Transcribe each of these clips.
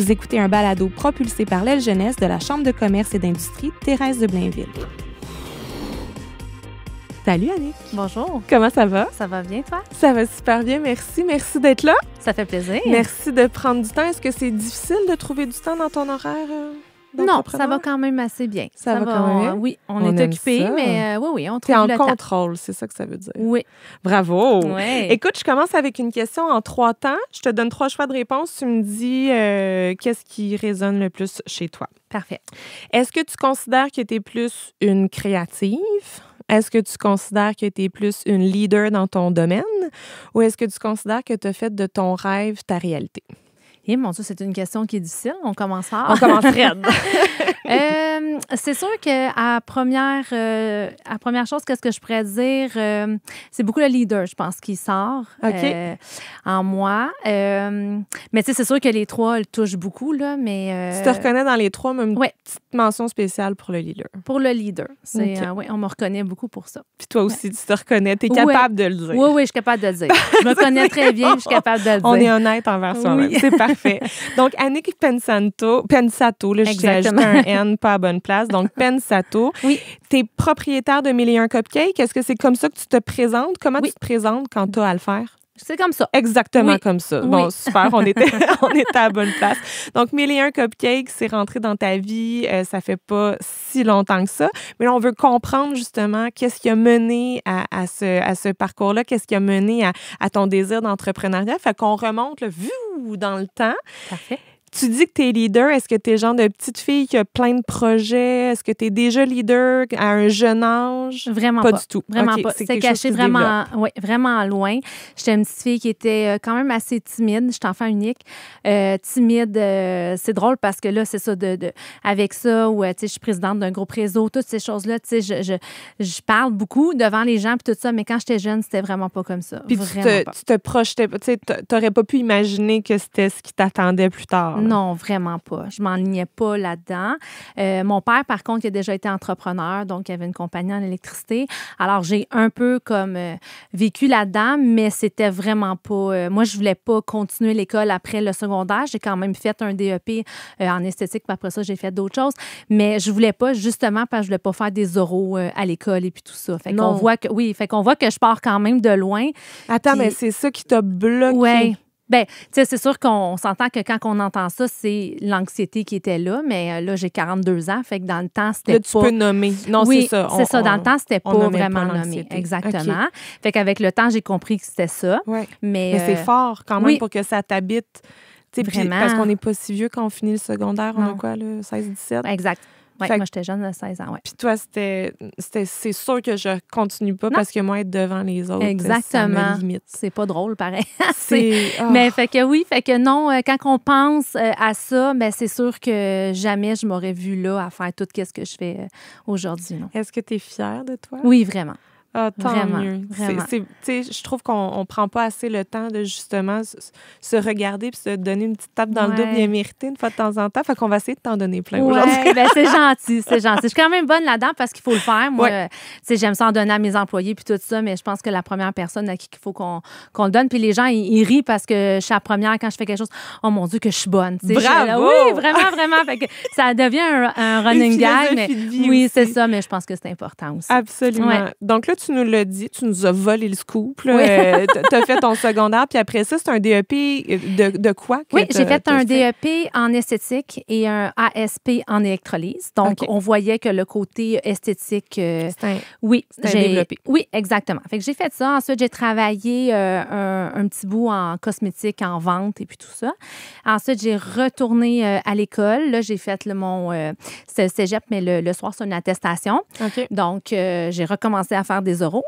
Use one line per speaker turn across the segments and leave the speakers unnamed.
Vous écoutez un balado propulsé par l'aile jeunesse de la Chambre de commerce et d'industrie Thérèse de Blainville. Salut Annick.
Bonjour.
Comment ça va?
Ça va bien, toi?
Ça va super bien, merci. Merci d'être là.
Ça fait plaisir.
Merci de prendre du temps. Est-ce que c'est difficile de trouver du temps dans ton horaire?
Non, ça va quand même assez bien.
Ça va quand même bien?
Oui, on est occupés, mais oui, on trouve le temps.
T'es en contrôle, c'est ça que ça veut dire.
Oui.
Bravo!
Ouais.
Écoute, je commence avec une question en 3 temps. Je te donne 3 choix de réponse. Tu me dis qu'est-ce qui résonne le plus chez toi.
Parfait.
Est-ce que tu considères que tu es plus une créative? Est-ce que tu considères que tu es plus une leader dans ton domaine? Ou est-ce que tu considères que tu as fait de ton rêve ta réalité?
Eh mon Dieu, c'est une question qui est difficile. On commence fort.
On commence raide.
C'est sûr qu'à première chose, qu'est-ce que je pourrais dire? C'est beaucoup le leader, je pense, qui sort en moi. Mais tu sais, c'est sûr que les 3 le touchent beaucoup, là, mais...
Tu te reconnais dans les 3, même une petite mention spéciale pour le leader.
Pour le leader. Oui, on me reconnaît beaucoup pour ça.
Puis toi aussi, tu te reconnais. Tu es capable de le dire.
Oui, je suis capable de le dire. Je me connais très bien, je suis capable de le dire.
On est honnête envers soi-même.
Oui.
C'est parfait. Donc, Annick Pensato, là, je t'ai ajouté un N, pas à bonne place. Donc, Pensato.
Oui.
Tu es propriétaire de 1001 Cupcakes. Est-ce que c'est comme ça que tu te présentes? Comment tu te présentes quand tu as à le faire?
C'est comme ça.
Exactement comme ça.
Oui.
Bon, super, on était à la bonne place. Donc, 1001 Cupcakes, c'est rentré dans ta vie, ça fait pas si longtemps que ça. Mais là, on veut comprendre justement qu'est-ce qui a mené à ce parcours-là, qu'est-ce qui a mené à ton désir d'entrepreneuriat. Fait qu'on remonte, là, dans le temps.
Parfait.
Tu dis que tu es leader. Est-ce que tu es le genre de petite fille qui a plein de projets? Est-ce que tu es déjà leader à un jeune âge?
Vraiment pas.
Pas du tout.
Vraiment
okay,
pas.
C'est
C'était
caché
vraiment, vraiment loin. J'étais une petite fille qui était quand même assez timide. J'étais enfant unique. Timide, c'est drôle parce que là, c'est ça, avec ça, où tu sais, je suis présidente d'un groupe réseau, toutes ces choses-là, tu sais, je parle beaucoup devant les gens puis tout ça, mais quand j'étais jeune, c'était vraiment pas comme ça.
Puis tu te projetais, tu sais, t'aurais pas pu imaginer que c'était ce qui t'attendait plus tard.
Non, vraiment pas. Je m'enlignais pas là-dedans. Mon père, par contre, il a déjà été entrepreneur, donc il avait une compagnie en électricité. Alors, j'ai un peu comme vécu là-dedans, mais c'était vraiment pas... moi, je voulais pas continuer l'école après le secondaire. J'ai quand même fait un DEP en esthétique, puis après ça, j'ai fait d'autres choses. Mais je voulais pas, justement, parce que je voulais pas faire des oraux à l'école et puis tout ça. Fait qu'on voit que je pars quand même de loin.
Attends, mais c'est ça qui t'a bloqué.
Oui. Bien, tu sais, c'est sûr qu'on s'entend que quand on entend ça, c'est l'anxiété qui était là, mais là, j'ai 42 ans, fait que dans le temps, c'était
là, tu peux nommer. Non,
oui,
c'est ça.
C'est ça. Dans le temps, c'était pas vraiment
pas
nommé. Exactement.
Okay.
Fait qu'avec le temps, j'ai compris que c'était ça.
Ouais.
Mais
c'est fort quand même pour que ça t'habite.
Vraiment.
Parce qu'on n'est pas si vieux quand on finit le secondaire. On a quoi, là, 16-17?
Exact. Oui, moi, j'étais jeune de 16 ans, oui.
Puis toi, c'est sûr que je continue pas parce que moi, être devant les autres, ça me limite.
C'est pas drôle, pareil.
Oh.
Mais fait que non, quand on pense à ça, ben c'est sûr que jamais je m'aurais vue là à faire tout ce que je fais aujourd'hui, non.
Est-ce que tu es fière de toi?
Oui, vraiment.
Ah, tant
vraiment,
mieux.
Vraiment.
Je trouve qu'on ne prend pas assez le temps de justement se regarder puis se donner une petite tape dans le dos bien méritée une fois de temps en temps. Fait qu'on va essayer de t'en donner plein aujourd'hui.
Ben c'est gentil, c'est gentil. Je suis quand même bonne là-dedans parce qu'il faut le faire. Moi, j'aime ça en donner à mes employés puis tout ça, mais je pense que la première personne à qui il faut qu'on le donne. Puis les gens, ils rient parce que je suis la première quand je fais quelque chose. Oh mon Dieu, que je suis bonne.
Bravo!
Oui, vraiment, vraiment. Fait que ça devient un running gag. Mais, oui, c'est ça, mais je pense que c'est important aussi.
Absolument.
Ouais.
Donc là, tu nous l'as dit, tu nous as volé le scoop. Tu as fait ton secondaire, puis après ça, c'est un DEP de quoi?
Oui, j'ai fait un DEP en esthétique et un ASP en électrolyse. Donc, on voyait que le côté esthétique... oui,
j'ai développé.
Oui, exactement. Fait que j'ai fait ça. Ensuite, j'ai travaillé un petit bout en cosmétique, en vente et puis tout ça. Ensuite, j'ai retourné à l'école. Là, j'ai fait mon cégep, mais le soir, c'est une attestation.
Okay.
Donc, j'ai recommencé à faire des oraux.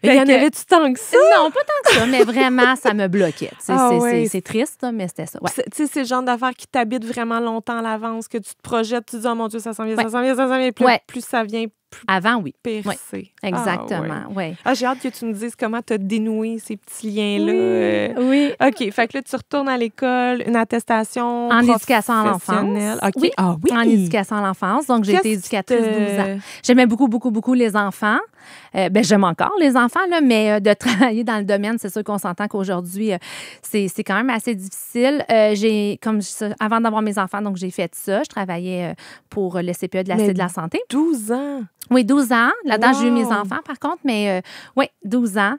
Il y en avait-tu tant que ça?
Non, pas tant que ça, mais vraiment, ça me bloquait. C'est triste, mais c'était ça. Ouais.
Tu sais, c'est le genre d'affaires qui t'habitent vraiment longtemps à l'avance, que tu te projettes, tu te dis, oh mon Dieu, ça s'en vient, ça s'en vient, ça s'en vient. Plus ça vient, plus
avant, oui.
percer.
Oui. Exactement, oui.
J'ai hâte que tu nous dises comment tu as dénoué ces petits liens-là.
Oui.
OK, fait que là, tu retournes à l'école, une attestation
en éducation à l'enfance.
Okay.
Oui. En éducation à l'enfance. Donc, j'ai été éducatrice 12 ans. J'aimais beaucoup, beaucoup, beaucoup les enfants. J'aime encore les enfants, là, mais de travailler dans le domaine, c'est sûr qu'on s'entend qu'aujourd'hui, c'est quand même assez difficile. Avant d'avoir mes enfants, donc j'ai fait ça. Je travaillais pour le CPE de la Cité de la Santé.
12 ans?
Oui, 12 ans. Là-dedans,
Wow.
j'ai eu mes enfants, par contre, mais oui, 12 ans.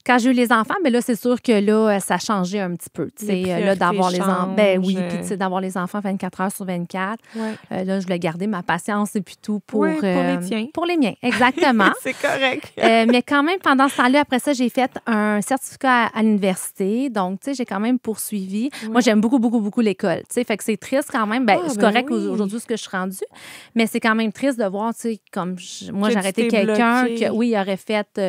Quand j'ai eu les enfants, mais là, c'est sûr que là, ça a changé un petit peu. Là, d'avoir les enfants. Ben oui, puis d'avoir les enfants 24 heures sur 24.
Ouais.
Là, je voulais garder ma patience et puis tout pour
les tiens.
Pour les miens, exactement.
C'est correct.
Mais quand même, pendant ce temps-là, après ça, j'ai fait un certificat à l'université. Donc, tu sais, j'ai quand même poursuivi.
Ouais.
Moi, j'aime beaucoup, beaucoup, beaucoup l'école. Tu sais, fait que c'est triste quand même. C'est correct aujourd'hui ce que je suis rendue. Mais c'est quand même triste de voir, tu sais, comme moi, j'ai arrêté quelqu'un qui, oui, aurait fait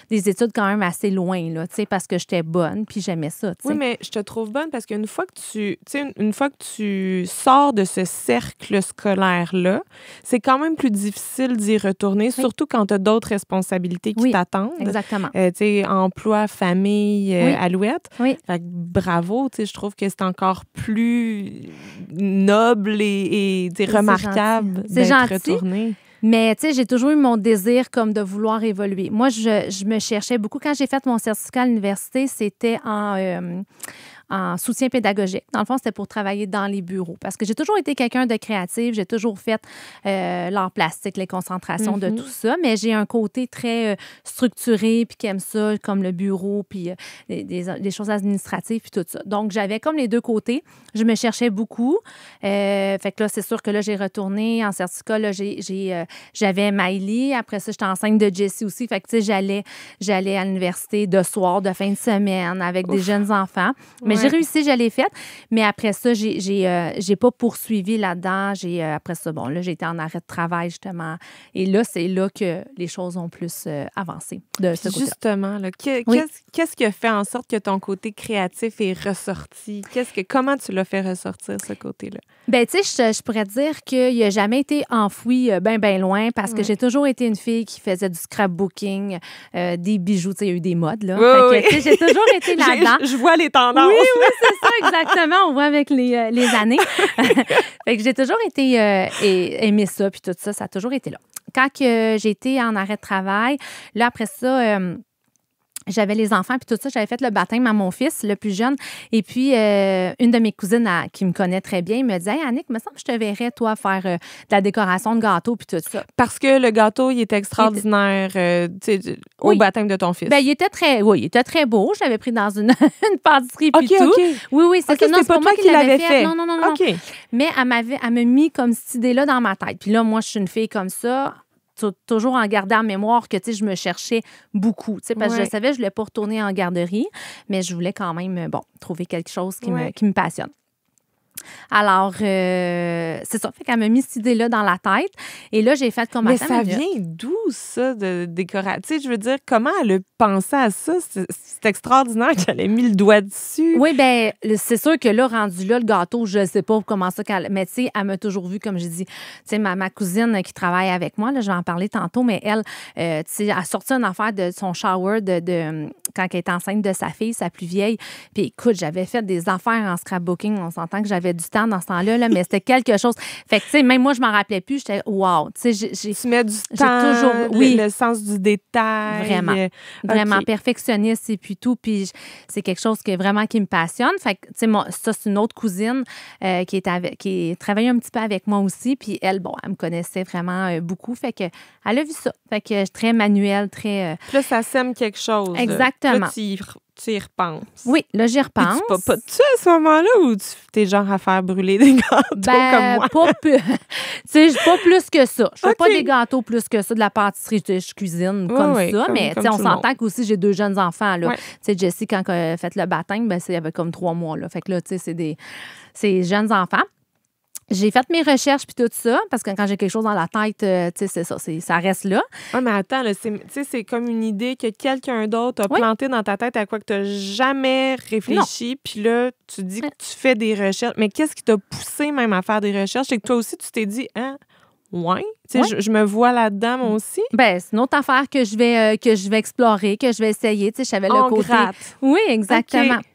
des études quand même assez loin. Là, parce que j'étais bonne puis j'aimais ça. T'sais.
Oui, mais je te trouve bonne parce qu'une fois que une fois que tu sors de ce cercle scolaire-là, c'est quand même plus difficile d'y retourner, surtout quand tu as d'autres responsabilités qui t'attendent.
Exactement.
Emploi, famille, alouette.
Oui.
Fait que bravo, je trouve que c'est encore plus noble et remarquable d'être retourné.
Mais, tu sais, j'ai toujours eu mon désir comme de vouloir évoluer. Moi, je me cherchais beaucoup. Quand j'ai fait mon certificat à l'université, c'était en soutien pédagogique. Dans le fond, c'était pour travailler dans les bureaux. Parce que j'ai toujours été quelqu'un de créatif. J'ai toujours fait l'art plastique, les concentrations de tout ça. Mais j'ai un côté très structuré puis qui aime ça, comme le bureau puis des choses administratives puis tout ça. Donc, j'avais comme les deux côtés. Je me cherchais beaucoup. Fait que là, c'est sûr que là, j'ai retourné en certificat. Là, j'avais Maïli. Après ça, j'étais enceinte de Jessie aussi. Fait que, tu sais, j'allais à l'université de soir, de fin de semaine avec des jeunes enfants. Mais j'ai réussi, je l'ai faite. Mais après ça, j'ai pas poursuivi là-dedans. Après ça, bon, là, j'ai été en arrêt de travail, justement. Et là, c'est là que les choses ont plus avancé de ce côté-là.
Justement, là, qu'est-ce qui a fait en sorte que ton côté créatif est ressorti? Comment tu l'as fait ressortir, ce côté-là?
Bien, tu sais, je pourrais te dire qu'il n'a jamais été enfoui bien loin parce que j'ai toujours été une fille qui faisait du scrapbooking, des bijoux. Tu sais, il y a eu des modes, là.
Oui,
fait que, j'ai toujours été là-dedans.
Je vois les tendances.
Oui, c'est ça, exactement. On voit avec les années. Fait que j'ai toujours été aimé ça, puis tout ça, ça a toujours été là. Quand j'ai été en arrêt de travail, là, après ça... j'avais les enfants, puis tout ça. J'avais fait le baptême à mon fils, le plus jeune. Et puis, une de mes cousines qui me connaît très bien, me dit « Hey, Annick, il me semble que je te verrais, toi, faire de la décoration de gâteau, puis tout ça. »
Parce que le gâteau, il était extraordinaire au baptême de ton fils.
Bien, il était très beau. Je l'avais pris dans une pâtisserie, puis tout.
OK.
Oui, c'est ça. Non, c'est pas moi qui l'avais fait. Non.
OK.
Mais elle m'a mis comme cette idée-là dans ma tête. Puis là, moi, je suis une fille comme ça. Toujours en gardant en mémoire que, tu sais, je me cherchais beaucoup, tu sais, parce que je savais que je ne voulais pas retourner en garderie, mais je voulais quand même, trouver quelque chose qui me passionne. Alors, c'est ça. Fait qu'elle m'a mis cette idée-là dans la tête. Et là, j'ai fait comme...
Mais ça vient d'où, ça, de décorer? Tu sais, je veux dire, comment elle a pensé à ça? C'est extraordinaire qu'elle ait mis le doigt dessus.
Oui, bien, c'est sûr que là, rendu là, le gâteau, je ne sais pas comment ça... Mais tu sais, elle m'a toujours vu, comme j'ai dit, tu sais, ma cousine qui travaille avec moi, là, je vais en parler tantôt, mais elle, tu sais, a sorti une affaire de son shower quand elle était enceinte de sa fille, sa plus vieille. Puis écoute, j'avais fait des affaires en scrapbooking. On s'entend que j'avais du temps dans ce temps-là, mais c'était quelque chose. Fait que, tu sais, même moi, je m'en rappelais plus. J'étais, wow. Tu sais,
tu mets du temps, toujours, le sens du détail.
Vraiment perfectionniste et puis tout. Puis c'est quelque chose qui me passionne. Fait que, tu sais, ça, c'est une autre cousine qui travaillait un petit peu avec moi aussi. Puis elle, elle me connaissait vraiment beaucoup. Fait que elle a vu ça. Fait que je suis très manuelle, très...
Puis là, ça sème quelque chose.
Exactement.
Là, tu y repenses.
Oui, là, j'y repense.
Puis tu à ce moment-là ou tu t'es genre à faire brûler des gâteaux comme moi?
Pas plus que ça. Je fais pas des gâteaux plus que ça, de la pâtisserie. Je cuisine comme ça, mais on s'entend qu'aussi, j'ai 2 jeunes enfants. Tu sais, Jessie, quand elle a fait le baptême, il y avait comme 3 mois. Là. Fait que là, tu sais, c'est jeunes enfants. J'ai fait mes recherches puis tout ça, parce que quand j'ai quelque chose dans la tête, tu sais, c'est ça, ça reste là.
Oui, mais attends, c'est comme une idée que quelqu'un d'autre a plantée dans ta tête à quoi que tu n'as jamais réfléchi. Puis là, tu dis que tu fais des recherches. Mais qu'est-ce qui t'a poussé même à faire des recherches? C'est que toi aussi, tu t'es dit, tu sais, je me vois là-dedans, moi aussi.
Bien, c'est une autre affaire que je vais explorer, que je vais essayer. Tu sais, je savais le côté...
gratte.
Oui, exactement.
Okay.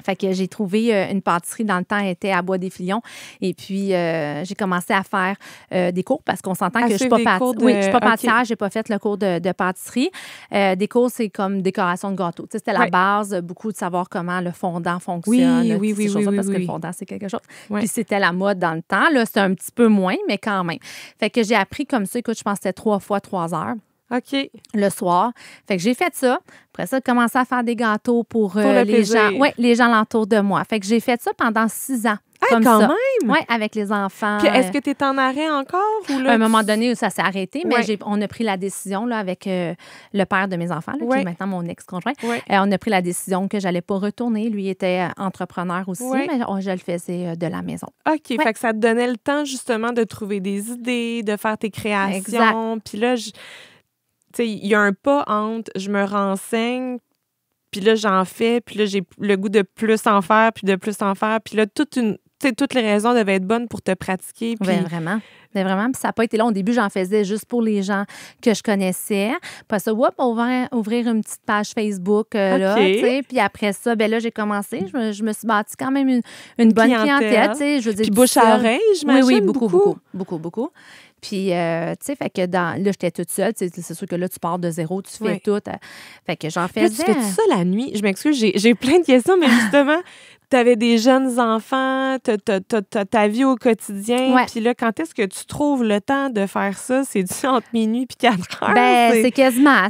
Fait que j'ai trouvé une pâtisserie dans le temps, elle était à Bois-des-Filions. Et puis, j'ai commencé à faire des cours parce qu'on s'entend que je suis pas
Oui,
je suis pas pâtissière, j'ai pas fait le cours de pâtisserie. Des cours, c'est comme décoration de gâteau. Tu sais, c'était la base, beaucoup de savoir comment le fondant fonctionne.
Oui,
ces choses-là, parce que le fondant, c'est quelque chose. Puis c'était la mode dans le temps. Là, c'est un petit peu moins, mais quand même. Fait que j'ai appris comme ça. Écoute, je pense que c'était 3 fois 3 heures.
OK.
Le soir. Fait que j'ai fait ça. Après ça, j'ai commencé à faire des gâteaux pour
le
les gens.
plaisir.
Oui, les gens alentour de moi. Fait que j'ai fait ça pendant 6 ans. Comme
quand
ça.
même!
Oui, avec les enfants.
Puis est-ce que tu es en arrêt encore? Ou là,
À un moment donné, ça s'est arrêté, mais
Ouais.
on a pris la décision là, avec le père de mes enfants, là, qui est maintenant mon ex-conjoint.
Ouais.
On a pris la décision que j'allais pas retourner. Lui était entrepreneur aussi,
Ouais.
mais je le faisais de la maison.
OK. Fait que ça te donnait le temps, justement, de trouver des idées, de faire tes créations. Puis là, tu sais, il y a un pas entre je me renseigne, puis là, j'en fais, puis là, j'ai le goût de plus en faire, puis de plus en faire. Puis là, toutes les raisons devaient être bonnes pour te pratiquer. Puis...
Ben, vraiment. Mais vraiment, puis ça n'a pas été long. Au début, j'en faisais juste pour les gens que je connaissais. Puis ça, ouvrir une petite page Facebook, là, tu sais. Puis après ça, ben là, j'ai commencé. Je me suis bâti quand même une bonne clientèle, tu sais. Je veux dire,
puis bouche à oreille, j'imagine,
oui, beaucoup. Puis, tu sais, fait que là, j'étais toute seule. C'est sûr que là, tu pars de zéro, tu fais tout. Fait que j'en faisais.
Là, tu fais ça la nuit? Je m'excuse, j'ai plein de questions, mais justement, tu avais des jeunes enfants, t'as ta vie au quotidien. Puis là, quand est-ce que tu trouves le temps de faire ça? C'est-tu entre minuit puis 4 heures?
Ben, c'est quasiment.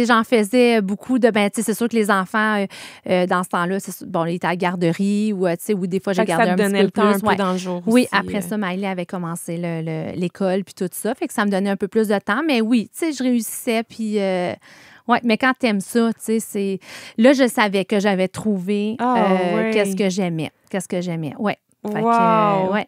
J'en faisais beaucoup de... Ben, tu sais, c'est sûr que les enfants, dans ce temps-là, bon, ils étaient à la garderie ou, tu sais, ou des fois, j'ai gardé un petit peu plus.
Ça te donnait le temps un peu dans le jour aussi.
Oui, après ça, Maëlie avait commencé l'école puis tout ça. Fait que ça me donnait un peu plus de temps. Mais oui, tu sais, je réussissais puis... Oui, mais quand t'aimes ça, tu sais, c'est... Là, je savais que j'avais trouvé qu'est-ce que j'aimais. Oui. Fait que, ouais.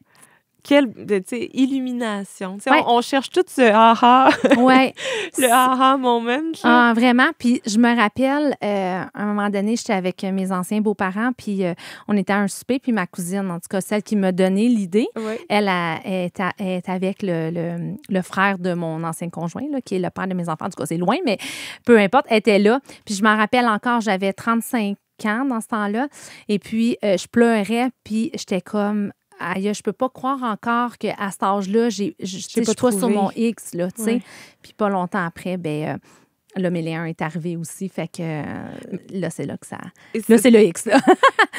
Quelle, tu sais, illumination. Tu sais, on cherche tout ce aha.
Ouais.
Le aha moment.
Ah, vraiment. Puis je me rappelle, à un moment donné, j'étais avec mes anciens beaux-parents, puis on était à un souper, puis ma cousine, en tout cas, celle qui m'a donné l'idée, elle est avec le frère de mon ancien conjoint, là, qui est le père de mes enfants. En tout cas, c'est loin, mais peu importe, elle était là. Puis je m'en rappelle encore, j'avais 35 ans dans ce temps-là, et puis je pleurais, puis j'étais comme... Aïe, je peux pas croire encore qu'à cet âge-là, je suis pas sur mon X, là, tu sais. Puis pas longtemps après, ben là, Méléen est arrivé aussi, fait que là, c'est là que ça... Là, c'est le X, là.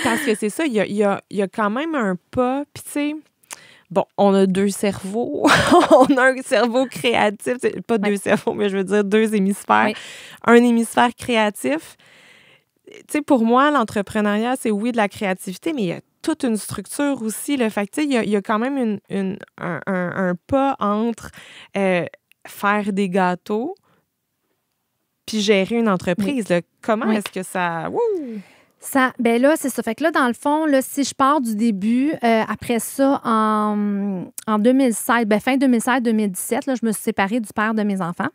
Parce que c'est ça, il y a quand même un pas, puis tu sais... Bon, on a 2 cerveaux. On a un cerveau créatif. Pas 2 cerveaux, mais je veux dire 2 hémisphères. Un hémisphère créatif. Tu sais, pour moi, l'entrepreneuriat, c'est oui de la créativité, mais il y a toute une structure aussi. Le fait que, tu sais, il y a quand même un pas entre faire des gâteaux puis gérer une entreprise. Là. Comment est-ce que ça... Wouh!
Ben là, c'est ça. Fait que là, dans le fond, là, si je pars du début, après ça, en 2016, ben fin 2016-2017, là, je me suis séparée du père de mes enfants.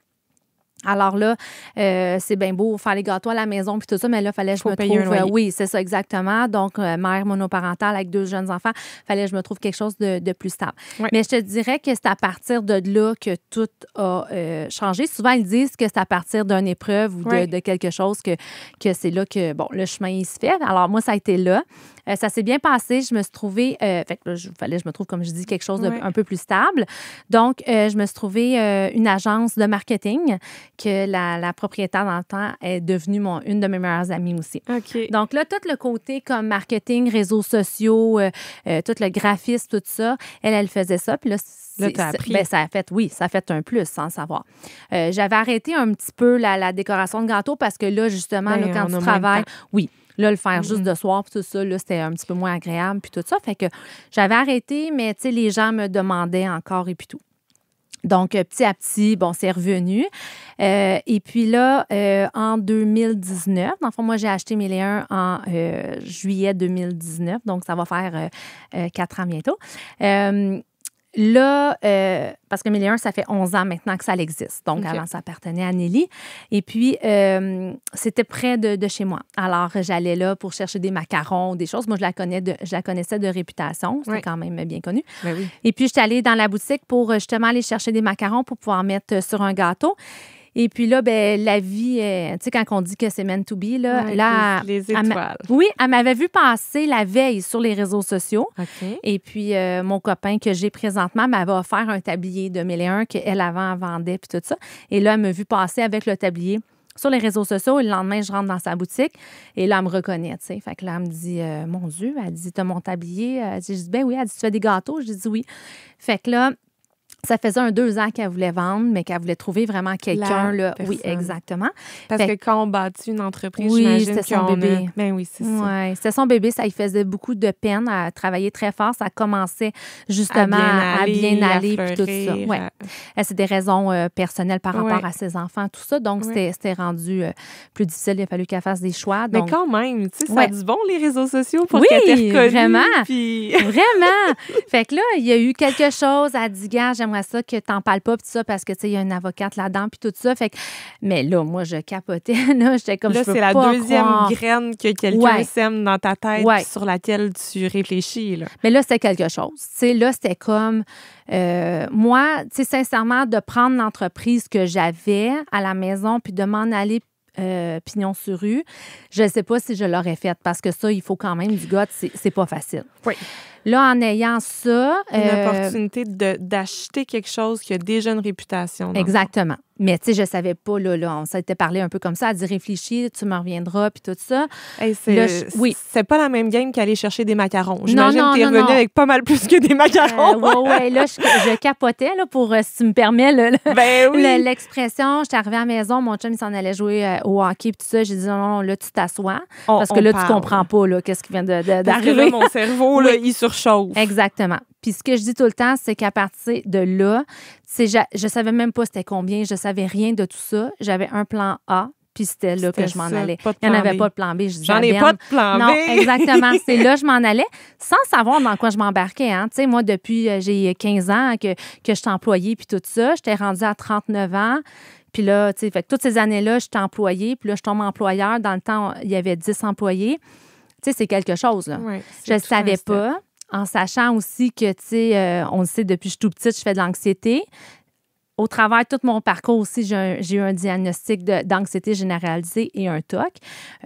Alors là, c'est bien beau faire les gâteaux à la maison puis tout ça, mais là, il fallait que je me trouve... oui, c'est ça, exactement. Donc, mère monoparentale avec 2 jeunes enfants, il fallait que je me trouve quelque chose de plus stable. Ouais. Mais je te dirais que c'est à partir de là que tout a changé. Souvent, ils disent que c'est à partir d'une épreuve ou de quelque chose que c'est là que, bon, le chemin, il se fait. Alors, moi, ça a été là. Ça s'est bien passé. Je me suis trouvée... fait que là, fallait que je me trouve, comme je dis, quelque chose d'un peu plus stable. Donc, je me suis trouvée une agence de marketing que la propriétaire dans le temps est devenue une de mes meilleures amies aussi.
Okay.
Donc là, tout le côté comme marketing, réseaux sociaux, tout le graphisme, tout ça, elle faisait ça. Puis là,
t'as appris.
Ben, ça a fait un plus sans le savoir. J'avais arrêté un petit peu la décoration de gâteau parce que là, justement, là, quand tu travailles... Oui. Là, le faire juste de soir, puis tout ça, là, c'était un petit peu moins agréable, puis tout ça. Fait que j'avais arrêté, mais, tu sais, les gens me demandaient encore et puis tout. Donc, petit à petit, bon, c'est revenu. Et puis là, en 2019, dans le fond, moi, j'ai acheté Méléen en juillet 2019, donc ça va faire 4 ans bientôt. Là, parce que Méléen, ça fait 11 ans maintenant que ça existe. Donc, avant, ça appartenait à Nelly. Et puis, c'était près de chez moi. Alors, j'allais là pour chercher des macarons, des choses. Moi, je la connaissais de réputation. C'était quand même bien connu.
Ben oui.
Et puis, j'étais allée dans la boutique pour justement aller chercher des macarons pour pouvoir mettre sur un gâteau. Et puis là, ben la vie, tu sais, quand on dit que c'est meant to be, là,
Ouais,
là
les étoiles.
oui, elle m'avait vu passer la veille sur les réseaux sociaux.
OK.
Et puis, mon copain que j'ai présentement m'avait offert un tablier de 1001 qu'elle avant vendait, puis tout ça. Et là, elle m'a vu passer avec le tablier sur les réseaux sociaux. Et le lendemain, je rentre dans sa boutique. Et là, elle me reconnaît, tu sais. Fait que là, elle me dit, mon Dieu, elle dit, t'as mon tablier? Je dis, ben oui. Elle dit, tu fais des gâteaux? Je dis, oui. Fait que là, ça faisait 2 ans qu'elle voulait vendre, mais qu'elle voulait trouver vraiment quelqu'un. Là. Oui, exactement.
Parce que quand on bâtit une entreprise,
oui,
j'imagine
c'était son bébé.
Ben oui, c'est ça.
Oui, c'était son bébé. Ça lui faisait beaucoup de peine à travailler très fort. Ça commençait justement à bien aller puis tout ça. Ouais. C'est des raisons personnelles par rapport à ses enfants, tout ça. Donc, c'était rendu plus difficile. Il a fallu qu'elle fasse des choix. Donc...
Mais quand même, tu sais, ça a du bon, les réseaux sociaux, pour qu'elle t'ait reconnue.
Vraiment.
Puis...
Vraiment. Fait que là, il y a eu quelque chose à dire, gars, j'aimerais ça que t'en parles pas, puis ça, parce que, tu sais, il y a une avocate là-dedans, puis tout ça. Fait que, mais là, moi, je capotais. Là, j'étais comme,
là,
je peux
c'est la
pas
deuxième
croire.
graine que quelqu'un sème dans ta tête, sur laquelle tu réfléchis. Là.
Mais là, c'était quelque chose. Tu sais, là, c'était comme, moi, tu sais, sincèrement, de prendre l'entreprise que j'avais à la maison, puis de m'en aller pignon sur rue, je ne sais pas si je l'aurais faite, parce que ça, il faut quand même du gars, c'est pas facile.
Oui.
Là, en ayant ça...
Une opportunité d'acheter quelque chose qui a déjà une réputation.
Exactement. Mais tu sais, je savais pas, là, on s'était parlé un peu comme ça, elle dit réfléchis, tu me reviendras, puis tout ça.
Hey, c'est pas la même game qu'aller chercher des macarons. J'imagine que tu es revenu avec pas mal plus que des macarons.
Oui, là, je capotais, là, pour, si tu me permets, l'expression. J'étais arrivée à la maison, mon chum, il s'en allait jouer au hockey, puis tout ça. J'ai dit non, là, tu t'assois, parce que là, tu comprends pas, là, qu'est-ce qui vient d'arriver.
Parce que là, mon cerveau, là, il surchauffe.
Exactement. Puis ce que je dis tout le temps, c'est qu'à partir de là, je savais même pas c'était combien, je savais rien de tout ça. J'avais un plan A, puis c'était là que je m'en allais. Il n'y en avait pas de plan B.
J'en ai pas de plan B.
Non, exactement. C'est là que je m'en allais, sans savoir dans quoi je m'embarquais. Hein. Tu sais, moi, depuis j'ai 15 ans que je suis employée, puis tout ça, j'étais rendue à 39 ans. Puis là, tu sais, fait que toutes ces années-là, j'étais employée, puis là, je tombe employeur. Dans le temps, il y avait 10 employés. Tu sais, c'est quelque chose, là.
Oui,
je ne savais pas. En sachant aussi que, tu sais, on le sait, depuis que je suis toute petite, je fais de l'anxiété. Au travers de tout mon parcours aussi, j'ai eu un diagnostic d'anxiété généralisée et un TOC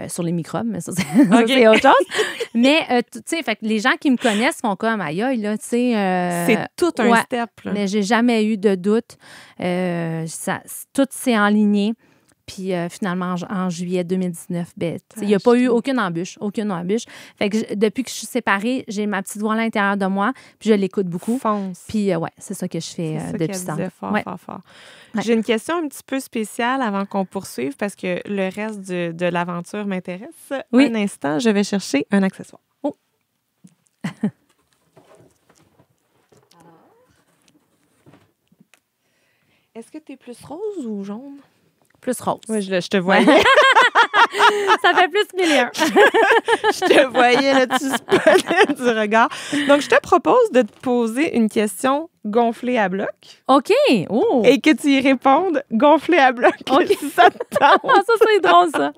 sur les microbes, mais ça, c'est autre chose. Mais, tu sais, fait que les gens qui me connaissent font comme aïe, là, tu sais.
C'est tout un step, là.
Mais j'ai jamais eu de doute. Tout s'est enligné. Puis finalement, en juillet 2019, il n'y a pas eu aucune embûche. Fait que depuis que je suis séparée, j'ai ma petite voix à l'intérieur de moi, puis je l'écoute beaucoup.
Fonce.
Puis c'est ça que je fais depuis ce temps.
Fort. Ouais. J'ai une question un petit peu spéciale avant qu'on poursuive, parce que le reste de l'aventure m'intéresse. Oui. Un instant, je vais chercher un accessoire.
Oh!
Est-ce que tu es plus rose ou jaune?
Plus rose.
Oui, je te voyais.
Ça fait plus 1001.
Je te voyais, là, tu spottais du regard. Donc, je te propose de te poser une question gonflée à bloc.
OK. Oh.
Et que tu y répondes gonflée à bloc.
OK.
Si ça te tente.
Oh, ça, c'est drôle, ça.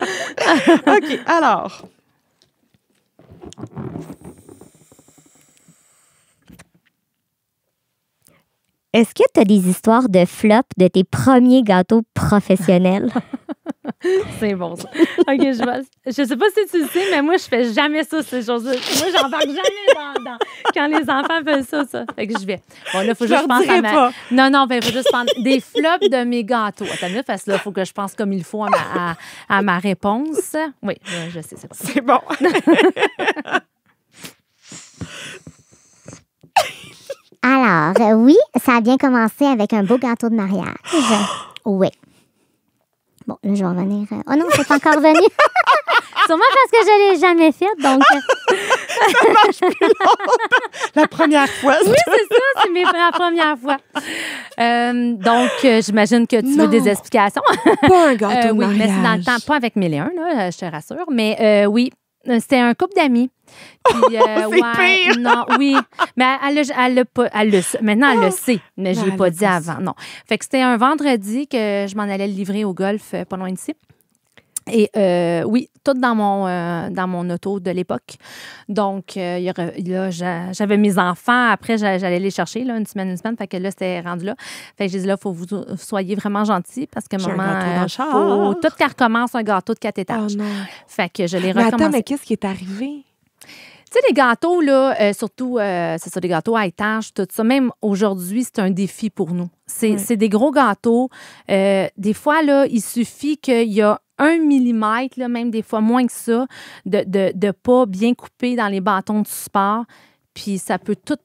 OK, alors.
Est-ce que tu as des histoires de flop de tes premiers gâteaux professionnels?
C'est bon, ça. OK, je sais pas si tu le sais, mais moi, je fais jamais ça, ces choses-là. Moi, j'embarque jamais dans quand les enfants veulent ça. Fait que je vais. Bon, là, il faut juste que je pense à ma... Non, il faut juste prendre des flops de mes gâteaux. Attends, là, parce que là, il faut que je pense comme il faut à ma réponse. Oui, je sais, c'est bon.
C'est bon.
Alors, oui, ça a bien commencé avec un beau gâteau de mariage. Oui. Bon, là, je vais revenir. Oh non, c'est pas encore revenu. Sûrement parce que je l'ai jamais fait, donc...
Ça marche plus longtemps. La première fois.
Oui, c'est ça, c'est la première fois. Donc, j'imagine que tu veux des explications.
Pas un gâteau de mariage.
Oui, mais c'est dans le temps, pas avec 1001, là, je te rassure. Mais oui, c'était un couple d'amis. Puis,
pire.
Non, oui. Mais maintenant, elle le sait, mais je ne l'ai pas dit avant. Non. Fait que c'était un vendredi que je m'en allais le livrer au golf, pas loin d'ici. Et oui, tout dans mon auto de l'époque. Donc, là, j'avais mes enfants. Après, j'allais les chercher, là, une semaine. Fait que là, c'était rendu là. Fait que j'ai dit, là, il faut que vous soyez vraiment gentils parce que
J'ai un
maman,
gâteau dans le char.
faut tout qu'elle recommence un gâteau de 4
Oh
étages.
non.
Fait que je l'ai
Mais
recommencé.
attends, mais qu'est-ce qui est arrivé?
Tu sais, les gâteaux, là, surtout, c'est ça, des gâteaux à étage, tout ça. Même aujourd'hui, c'est un défi pour nous. C'est des gros gâteaux. Des fois, là, il suffit qu'il y a 1 millimètre, là, même des fois moins que ça, de pas bien couper dans les bâtons du support. Puis ça peut tout...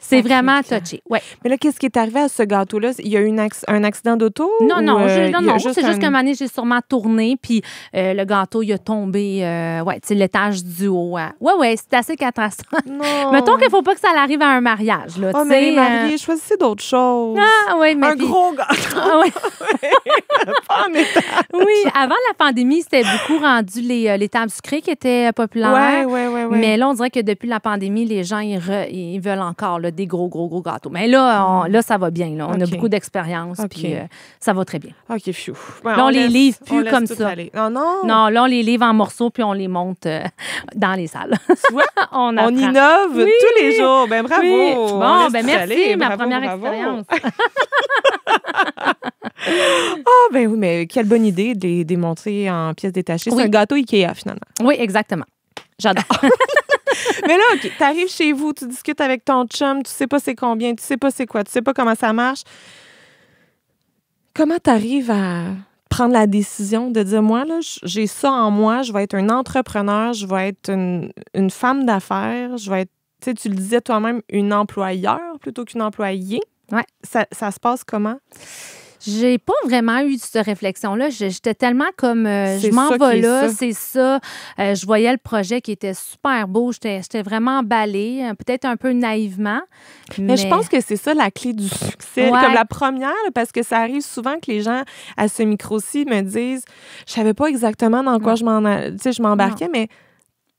c'est vraiment touché. Ouais.
Mais là, qu'est-ce qui est arrivé à ce gâteau-là? Il y a eu un accident d'auto?
Non,
ou,
non,
il y a
c'est juste qu'à un moment donné, j'ai sûrement tourné, puis le gâteau, il a tombé, tu sais, l'étage du haut. Ouais, c'est assez catastrophique.
Non.
Mettons qu'il ne faut pas que ça arrive à un mariage, là,
Oh,
tu
mais
sais.
les mariés, choisissez d'autres choses.
Ah, oui, mais
un gros gâteau.
Ah, ouais.
Pas en étage.
Oui, avant la pandémie, c'était beaucoup rendu les tables sucrées qui étaient populaires.
Ouais.
Mais là, on dirait que depuis la pandémie, les gens, ils veulent encore là, des gros gâteaux. Mais là, là, ça va bien. Là. On a
OK.
beaucoup d'expérience, puis ça va très bien.
OK, phew.
Là, on les livre plus comme
tout
ça.
aller. Oh non!
Non, là, on les livre en morceaux, puis on les monte dans les salles.
Tu vois?
on
On innove
Oui.
tous les jours. Ben bravo!
Oui.
On
Bon,
laisse
ben
tout
merci,
aller.
ma
Bravo,
première
bravo.
expérience.
Ah, ben oui, mais quelle bonne idée de les démonter en pièces détachées. C'est
Oui.
un gâteau Ikea, finalement.
Oui, exactement. J'adore.
Mais là, OK, t'arrives chez vous, tu discutes avec ton chum, tu sais pas c'est combien, tu sais pas c'est quoi, tu sais pas comment ça marche. Comment t'arrives à prendre la décision de dire, moi, là, j'ai ça en moi, je vais être un entrepreneur, je vais être une femme d'affaires, je vais être, tu sais, tu le disais toi-même, une employeur plutôt qu'une employée.
Ouais.
Ça se passe comment?
J'ai pas vraiment eu cette réflexion-là. J'étais tellement comme, je
C'est
m'en
ça
vais
qui est
là,
ça.
c'est ça. Je voyais le projet qui était super beau. J'étais vraiment emballée, peut-être un peu naïvement.
Mais je pense que c'est ça la clé du succès.
Ouais.
Comme la première, parce que ça arrive souvent que les gens à ce micro-ci me disent, je savais pas exactement dans quoi je m'embarquais, mais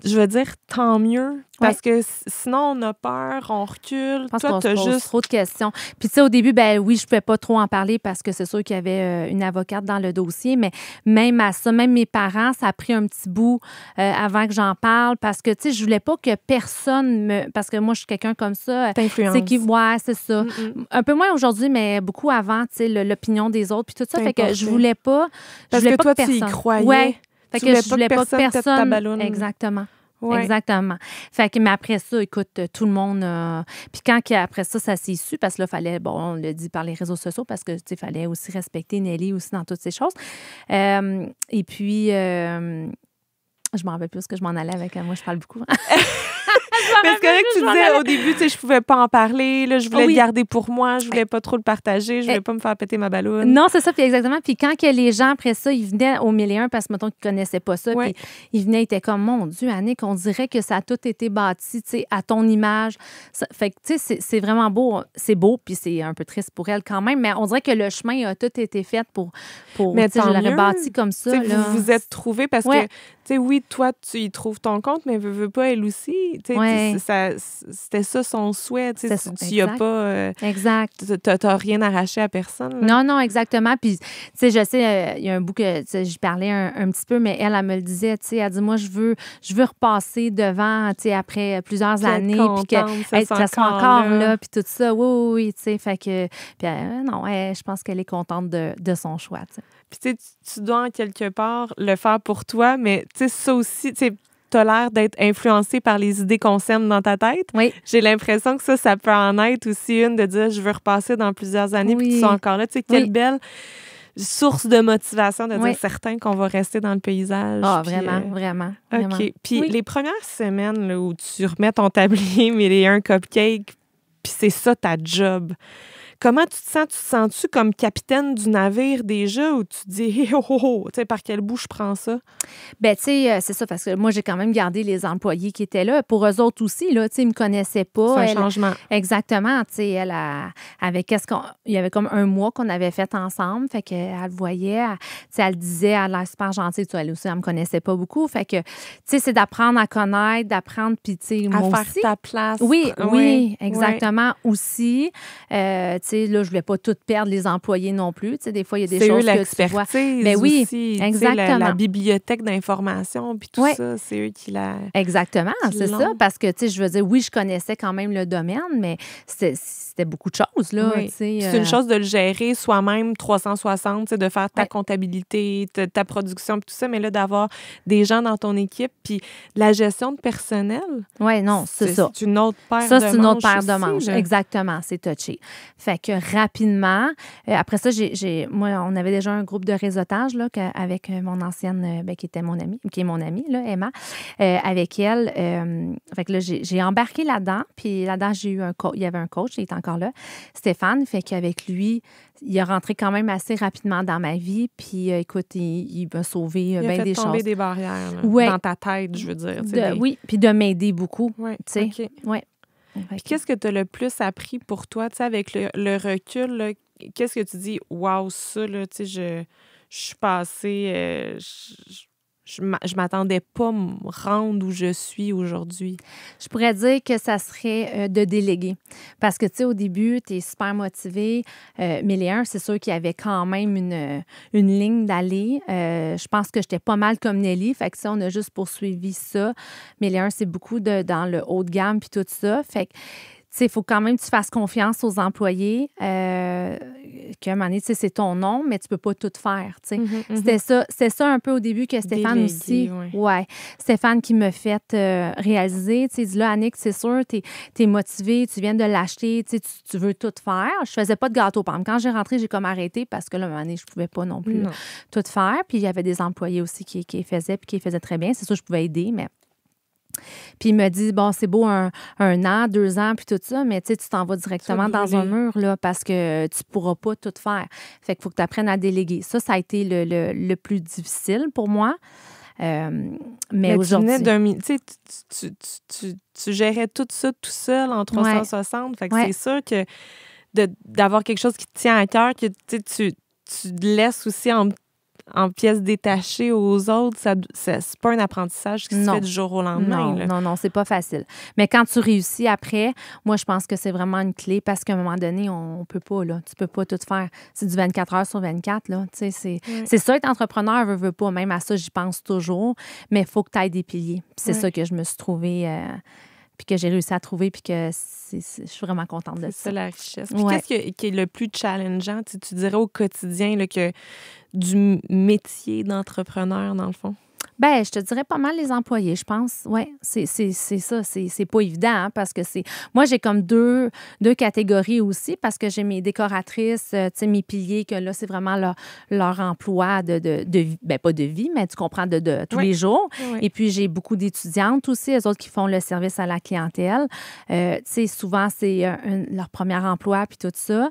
je veux dire, tant mieux. Parce que sinon, on a peur, on recule.
Je pense
Toi,
qu'on se
t'as
pose
juste...
trop de questions. Puis, tu sais, au début, ben oui, je ne pouvais pas trop en parler parce que c'est sûr qu'il y avait une avocate dans le dossier, mais même à ça, même mes parents, ça a pris un petit bout avant que j'en parle parce que, tu sais, je voulais pas que personne me... Parce que moi, je suis quelqu'un comme ça.
T'influences.
Ouais, c'est ça. Un peu moins aujourd'hui, mais beaucoup avant, tu sais, l'opinion des autres, puis tout ça. Fait que je voulais pas...
Parce que toi, tu y croyais.
Ouais. Fait
Tu
que je voulais pas que
pète ta
personne...
balloune.
Exactement.
Ouais.
Exactement. Fait que, mais après ça, écoute, tout le monde... Puis quand après ça s'est su, parce que là, fallait, bon, on l'a dit par les réseaux sociaux, parce que, tu sais, fallait aussi respecter Nelly aussi dans toutes ces choses. Et puis, je m'en rappelle plus ce que je m'en allais avec. Moi, je parle beaucoup.
Mais c'est correct que tu disais au début, tu sais, je pouvais pas en parler, là, je voulais le garder pour moi, je voulais pas trop le partager, je voulais pas me faire péter ma balloune.
Non, c'est ça, puis exactement. Puis quand que les gens, après ça, ils venaient au 1001, parce que, mettons, qu'ils connaissaient pas ça, puis ils venaient, ils étaient comme, mon Dieu, Annick, on dirait que ça a tout été bâti, tu sais, à ton image. Ça, fait que, tu sais, c'est vraiment beau. C'est beau, puis c'est un peu triste pour elle quand même, mais on dirait que le chemin a tout été fait pour
mais
tu sais, je l'aurais bâti comme ça.
Là. Vous vous êtes trouvés parce que, tu sais, oui, toi, tu y trouves ton compte, mais veux pas elle aussi. Tu sais, c'était ça son souhait. Tu y as pas...
exact.
T'as rien arraché à personne. Là.
Non, exactement. Puis, tu sais, je sais, il y a un bout que je parlais un petit peu, mais elle me le disait, tu sais, elle dit, moi, je veux repasser devant, tu sais, après plusieurs années, puis que ça soit encore là, puis tout ça. Oui, tu sais, fait que... Puis, non, je pense qu'elle est contente de son choix, tu sais.
Puis, tu sais, tu dois, en quelque part, le faire pour toi, mais, tu sais, ça aussi, tu sais, t'as l'air d'être influencé par les idées qu'on sème dans ta tête.
Oui.
J'ai l'impression que ça peut en être aussi une de dire je veux repasser dans plusieurs années puis tu sois encore là. Tu sais, quelle belle source de motivation de dire certain qu'on va rester dans le paysage.
Ah, vraiment.
OK. Puis les premières semaines là, où tu remets ton tablier 1001 cupcake, puis c'est ça ta job. Comment tu te sens? Tu te sens-tu comme capitaine du navire déjà ou tu te dis, hey, oh, oh, oh, tu sais, par quel bout je prends ça?
Bien, tu sais, c'est ça, parce que moi, j'ai quand même gardé les employés qui étaient là. Pour eux autres aussi, là, tu sais, ils me connaissaient pas.
C'est un changement.
Exactement, tu sais, elle avait il y avait comme un mois qu'on avait fait ensemble, fait qu'elle le voyait, tu sais, elle disait, elle a l'air super gentille, tu sais, elle aussi, elle me connaissait pas beaucoup, fait que, tu sais, c'est d'apprendre à connaître, d'apprendre, puis, tu sais, moi
à faire
aussi.
ta place.
Oui, exactement, aussi. Tu sais, là, je voulais pas tout perdre les employés non plus. Tu sais, des fois, il y a des
c'est
choses
eux
que tu vois.
l'expertise
Ben oui,
aussi. Tu sais,
exactement.
la bibliothèque d'information, puis tout
Ouais.
ça, c'est eux qui la...
Exactement,
qui
c'est
l'ont.
ça. Parce que, tu sais, je veux dire, oui, je connaissais quand même le domaine, mais c'était beaucoup de choses, là,
Oui.
tu sais.
Puis c'est une chose de le gérer soi-même 360, tu sais, de faire ta
Ouais.
comptabilité, ta production, puis tout ça, mais là, d'avoir des gens dans ton équipe, puis la gestion de personnel.
Oui, non, c'est ça.
C'est une autre paire
Ça,
de manches.
c'est une autre paire de
aussi,
manches.
là.
Exactement, c'est touché. Fait que rapidement, après ça, moi, on avait déjà un groupe de réseautage là, avec mon ancienne, qui était mon amie, qui est mon amie, là, Emma. Avec elle, fait que là, j'ai embarqué là-dedans. Puis là-dedans, il y avait un coach, il est encore là, Stéphane. Fait qu'avec lui, il est rentré quand même assez rapidement dans ma vie. Puis écoute, il m'a sauvé
Il a
bien
fait
des
tomber
choses.
des barrières là,
Ouais.
dans ta tête, je veux dire. Tu sais,
Oui, puis de m'aider beaucoup.
Ouais,
Tu sais,
OK.
ouais.
Puis qu'est-ce que tu as le plus appris pour toi, tu sais, avec le recul, là, qu'est-ce que tu dis, waouh, ça, là, tu sais, je suis passée, je m'attendais pas à me rendre où je suis aujourd'hui.
Je pourrais dire que ça serait de déléguer. Parce que, tu sais, au début, tu es super motivé. Mais les uns, c'est sûr qu'il y avait quand même une ligne d'aller. Je pense que j'étais pas mal comme Nelly. Fait que ça, on a juste poursuivi ça. Mais les uns, c'est beaucoup dans le haut de gamme puis tout ça. Fait que, tu sais, il faut quand même que tu fasses confiance aux employés. Qu'à un moment donné, tu sais, c'est ton nom, mais tu peux pas tout faire, tu sais. C'était ça un peu au début que Stéphane
Déléguer,
aussi.
ouais.
Ouais. Stéphane qui m'a fait réaliser, tu sais, il dit là, Annick, c'est sûr, t'es motivée, tu viens de l'acheter, tu sais, tu veux tout faire. Je faisais pas de gâteau, par exemple. Quand j'ai rentré, j'ai comme arrêté parce que là, à un moment donné, je pouvais pas non plus
Non.
tout faire. Puis il y avait des employés aussi qui faisaient, puis qui faisaient très bien. C'est sûr, je pouvais aider, mais... Puis il me dit, bon, c'est beau un an, 2 ans, puis tout ça, mais tu sais, tu t'en vas directement dans un mur, là, parce que tu pourras pas tout faire. Fait qu'il faut que tu apprennes à déléguer. Ça a été le plus difficile pour moi. Mais aujourd'hui...
tu venais tu sais, tu gérais tout ça tout seul en 360. Fait que c'est sûr que d'avoir quelque chose qui te tient à cœur, que tu laisses aussi en pièces détachées aux autres, c'est pas un apprentissage qui se fait du jour au lendemain.
Non, c'est pas facile. Mais quand tu réussis après, moi, je pense que c'est vraiment une clé parce qu'à un moment donné, on peut pas, là. Tu peux pas tout faire. C'est du 24 heures sur 24, là. Tu sais, c'est ça, être entrepreneur, veut pas. Même à ça, j'y pense toujours. Mais il faut que tu ailles des piliers. Puis c'est ça que je me suis trouvée... puis que j'ai réussi à trouver, puis que je suis vraiment contente de ça.
C'est ça, la richesse. Puis qu'est-ce qui est le plus challengeant, tu dirais, au quotidien, là, que du métier d'entrepreneur, dans le fond?
Bien, je te dirais pas mal les employés, je pense. Oui, c'est ça. C'est pas évident, hein, parce que c'est... Moi, j'ai comme deux catégories aussi, parce que j'ai mes décoratrices, tu sais, mes piliers, que là, c'est vraiment leur emploi de vie. Bien, pas de vie, mais tu comprends, de tous les jours.
Oui.
Et puis, j'ai beaucoup d'étudiantes aussi, elles autres qui font le service à la clientèle. Tu sais, souvent, c'est leur premier emploi, puis tout ça.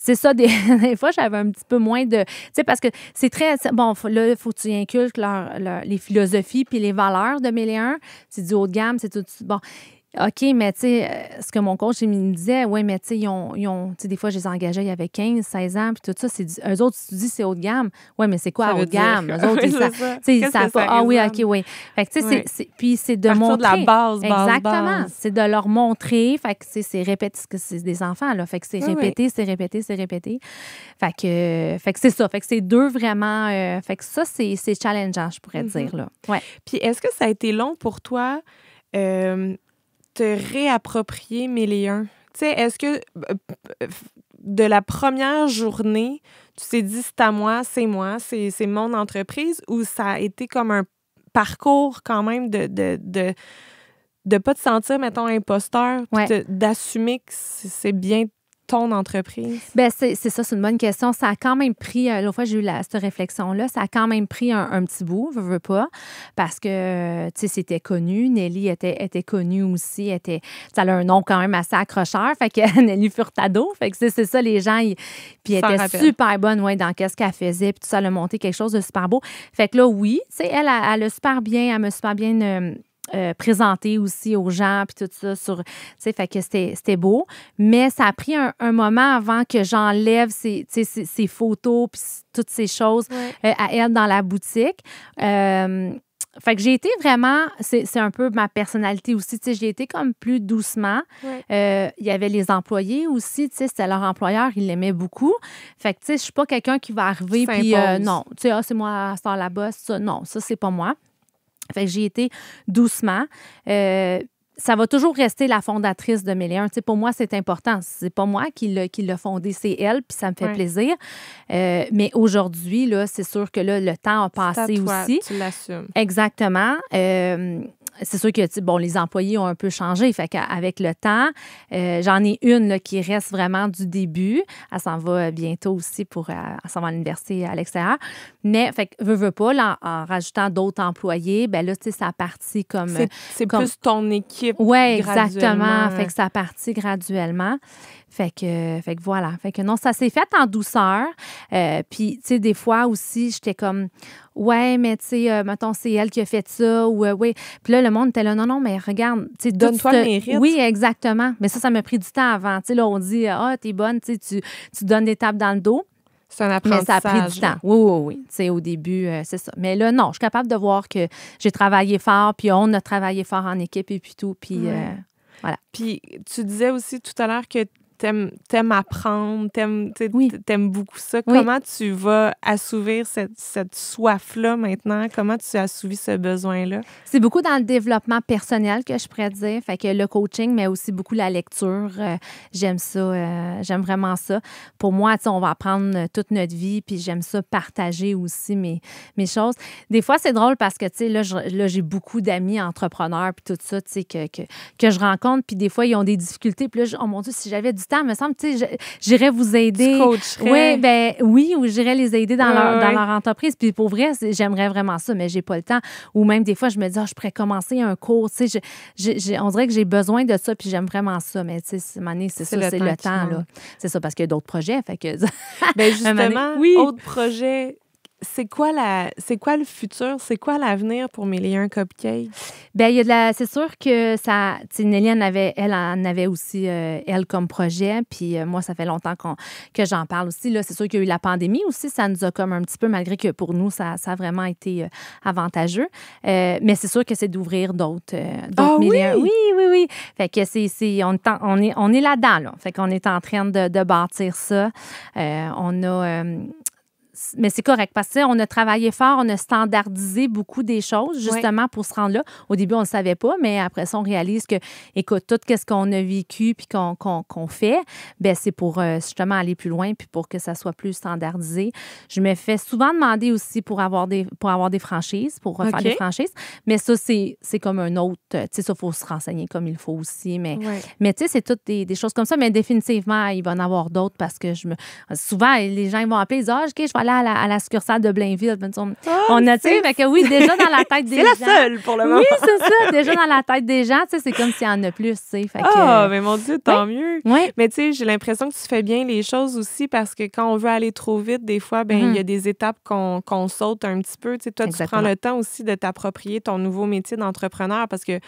C'est ça, des fois, j'avais un petit peu moins de... Tu sais, parce que c'est très... Bon, là, il faut que tu inculques les philosophies puis les valeurs de Mille-et-un. C'est du haut de gamme, c'est tout... Bon, OK, mais tu sais, ce que mon coach, il me disait, oui, mais tu sais, ils ont tu sais, des fois, je les engageais, il y avait 15, 16 ans, puis tout ça, eux autres, tu dis c'est haut de gamme. Oui, mais c'est quoi haut de gamme? Eux autres, ils savent pas. Ah oui, OK, oui. Fait que, tu sais, puis c'est de montrer.
de la base.
Exactement. C'est de leur montrer. Fait que, c'est répéter, parce que c'est des enfants, là. Fait que c'est répéter, c'est répéter, c'est répéter. Fait que c'est ça. Fait que c'est deux vraiment. Fait que ça, c'est challengeant, je pourrais dire, là. Ouais.
Puis est-ce que ça a été long pour toi, te réapproprier Mille-et-un? Tu sais, est-ce que de la première journée, tu t'es dit c'est à moi, c'est mon entreprise, ou ça a été comme un parcours quand même de pas te sentir, mettons, imposteur, puis d'assumer que c'est bien ton entreprise?
Bien, c'est ça, c'est une bonne question. Ça a quand même pris, l'autre fois, j'ai eu cette réflexion-là, ça a quand même pris un petit bout, je veux pas, parce que, tu sais, c'était connu. Nelly était connue aussi. Ça a un nom quand même assez accrocheur, fait que Nelly Furtado, fait que c'est ça, les gens, puis elle était super bonne, dans qu'est-ce qu'elle faisait, puis tout ça, elle a monté quelque chose de super beau. Fait que là, oui, tu sais, elle a super bien, elle m'a super bien... présenter aussi aux gens, puis tout ça, fait que c'était beau. Mais ça a pris un moment avant que j'enlève ces photos, puis toutes ces choses à elle dans la boutique. Fait que j'ai été vraiment, c'est un peu ma personnalité aussi, tu sais, j'ai été comme plus doucement.
Ouais.
Il y avait les employés aussi, tu sais, c'était leur employeur, ils l'aimaient beaucoup. Fait que, tu sais, je suis pas quelqu'un qui va arriver puis non, tu sais, c'est moi, c'est la boss, ça, non, ça, c'est pas moi. Fait que j'ai été doucement. Ça va toujours rester la fondatrice de Mille et un. Tu sais, pour moi, c'est important. C'est pas moi qui l'a fondé, c'est elle, puis ça me fait plaisir. Mais aujourd'hui, là, c'est sûr que là, le temps a passé aussi.
Tu l'assumes.
Exactement. C'est sûr que bon, les employés ont un peu changé. Fait qu'avec le temps, j'en ai une là, qui reste vraiment du début. Elle s'en va bientôt aussi elle s'en va à l'université à l'extérieur. Mais fait que veux pas, là, en rajoutant d'autres employés, ben là, tu sais, ça a parti comme.
C'est plus ton équipe.
Oui, exactement. Fait que ça a parti graduellement. Fait que voilà. Fait que non, ça s'est fait en douceur. Puis, tu sais, des fois aussi, j'étais comme, ouais, mais tu sais, mettons, c'est elle qui a fait ça, ou oui. Puis là, le monde était là, non, mais regarde, tu sais,
donne-toi le mérite.
Oui, exactement. Mais ça m'a pris du temps avant. Tu sais, là, on dit, t'es bonne, tu sais, tu donnes des tapes dans le dos.
C'est un apprentissage.
Mais ça a pris du temps. Oui. Tu sais, au début, c'est ça. Mais là, non, je suis capable de voir que j'ai travaillé fort, puis on a travaillé fort en équipe et puis tout. Puis voilà.
Puis tu disais aussi tout à l'heure que t'aimes apprendre, t'aimes beaucoup ça.
Oui.
Comment tu vas assouvir cette soif-là maintenant? Comment tu assouvis ce besoin-là?
C'est beaucoup dans le développement personnel que je pourrais dire. Fait que le coaching, mais aussi beaucoup la lecture. J'aime ça. J'aime vraiment ça. Pour moi, tu sais, on va apprendre toute notre vie, puis j'aime ça partager aussi mes choses. Des fois, c'est drôle parce que, tu sais, là, j'ai beaucoup d'amis entrepreneurs, puis tout ça, tu sais, que je rencontre, puis des fois, ils ont des difficultés. Puis là, oh mon Dieu, si j'avais du temps, me semble, tu sais, j'irais vous aider.
Tu coacherais.
Oui, ou j'irais les aider dans leur entreprise. Puis pour vrai, j'aimerais vraiment ça, mais j'ai pas le temps. Ou même des fois, je me dis, je pourrais commencer un cours. Tu sais, on dirait que j'ai besoin de ça, puis j'aime vraiment ça. Mais tu sais, c'est le temps, là. C'est ça, parce qu'il y a d'autres projets. Fait que...
Bien, justement, autre projet. C'est quoi le futur? C'est quoi l'avenir pour Mille et un Cupcakes?
Bien, c'est sûr que ça... Tu sais, Nelly, elle en avait aussi, elle, comme projet. Puis moi, ça fait longtemps que j'en parle aussi. Là, c'est sûr qu'il y a eu la pandémie aussi. Ça nous a comme un petit peu, malgré que pour nous, ça a vraiment été avantageux. Mais c'est sûr que c'est d'ouvrir d'autres Mille et un. Oui. Fait que on est là-dedans, là. Fait qu'on est en train de bâtir ça. Mais c'est correct parce que on a travaillé fort, on a standardisé beaucoup des choses justement pour se rendre là. Au début, on ne le savait pas, mais après ça, on réalise que, écoute, tout ce qu'on a vécu puis qu'on fait, ben c'est pour justement aller plus loin puis pour que ça soit plus standardisé. Je me fais souvent demander aussi pour avoir des franchises, pour faire des franchises. Mais ça, c'est comme un autre... Tu sais, ça, il faut se renseigner comme il faut aussi. Mais tu sais, c'est toutes des choses comme ça. Mais définitivement, il va en avoir d'autres parce que souvent, les gens ils vont appeler, ils disent, OK, je vais aller à la succursale de Blainville. On a, tu sais, fait que oui, déjà dans la tête des gens.
C'est la seule pour le moment.
Oui, c'est ça. Déjà dans la tête des gens, tu sais, c'est comme s'il y en a plus, tu sais.
Mais mon Dieu, tant mieux.
Oui.
Mais tu sais, j'ai l'impression que tu fais bien les choses aussi parce que quand on veut aller trop vite, des fois, il y a des étapes qu'on saute un petit peu. Tu sais, toi,
Exactement.
tu prends le temps aussi de t'approprier ton nouveau métier d'entrepreneur parce que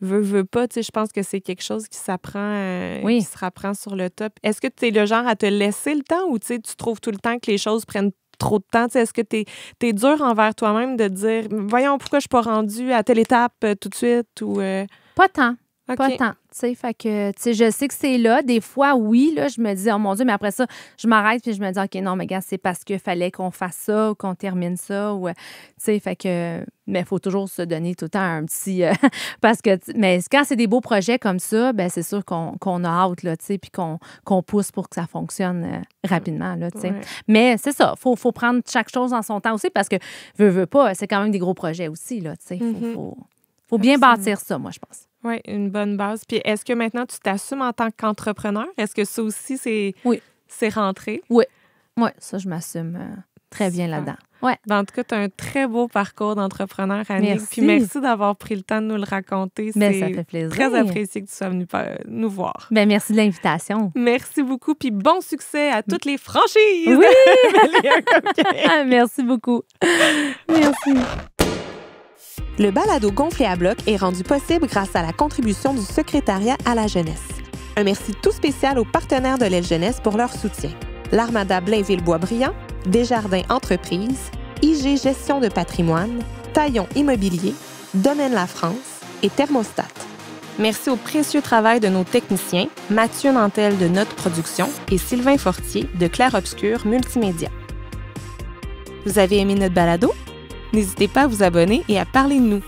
veux pas, tu sais, je pense que c'est quelque chose qui s'apprend, qui se rapprend sur le top. Est-ce que tu es le genre à te laisser le temps ou tu sais, tu trouves tout le temps que les choses prennent trop de temps? Est-ce que tu es dur envers toi-même de dire, voyons, pourquoi je suis pas rendue à telle étape tout de suite? Ou
Pas tant.
Okay.
Pas tant. Fait que, je sais que c'est là. Des fois, oui, là, je me dis, oh mon Dieu, mais après ça, je m'arrête puis je me dis, OK, non, mais gars, c'est parce qu'il fallait qu'on fasse ça ou qu'on termine ça. Ou, fait que, mais il faut toujours se donner tout le temps un petit. Parce que, mais quand c'est des beaux projets comme ça, ben c'est sûr qu'on a hâte, là, puis qu'on pousse pour que ça fonctionne rapidement, là, Mais c'est ça, faut prendre chaque chose en son temps aussi parce que, veux pas, c'est quand même des gros projets aussi, là, faut bien bâtir ça, moi, je pense.
Oui, une bonne base. Puis est-ce que maintenant, tu t'assumes en tant qu'entrepreneur? Est-ce que ça aussi, c'est rentré?
Oui, ça, je m'assume très bien là-dedans. Ouais.
En tout cas, tu as un très beau parcours d'entrepreneur, Annick.
Merci.
Puis merci d'avoir pris le temps de nous le raconter.
Ça fait plaisir.
Très apprécié que tu sois venu nous voir.
Bien, merci de l'invitation.
Merci beaucoup. Puis bon succès à toutes les franchises!
Oui!
Merci beaucoup.
Merci.
Le balado Gonflé à bloc est rendu possible grâce à la contribution du secrétariat à la jeunesse. Un merci tout spécial aux partenaires de l'Aile Jeunesse pour leur soutien. L'Armada Blainville-Boisbriand, Desjardins Entreprises, IG Gestion de patrimoine, Taillon Immobilier, Domaine La France et Thermostat. Merci au précieux travail de nos techniciens, Mathieu Nantel de Note Production et Sylvain Fortier de Clair Obscur Multimédia. Vous avez aimé notre balado? N'hésitez pas à vous abonner et à parler de nous.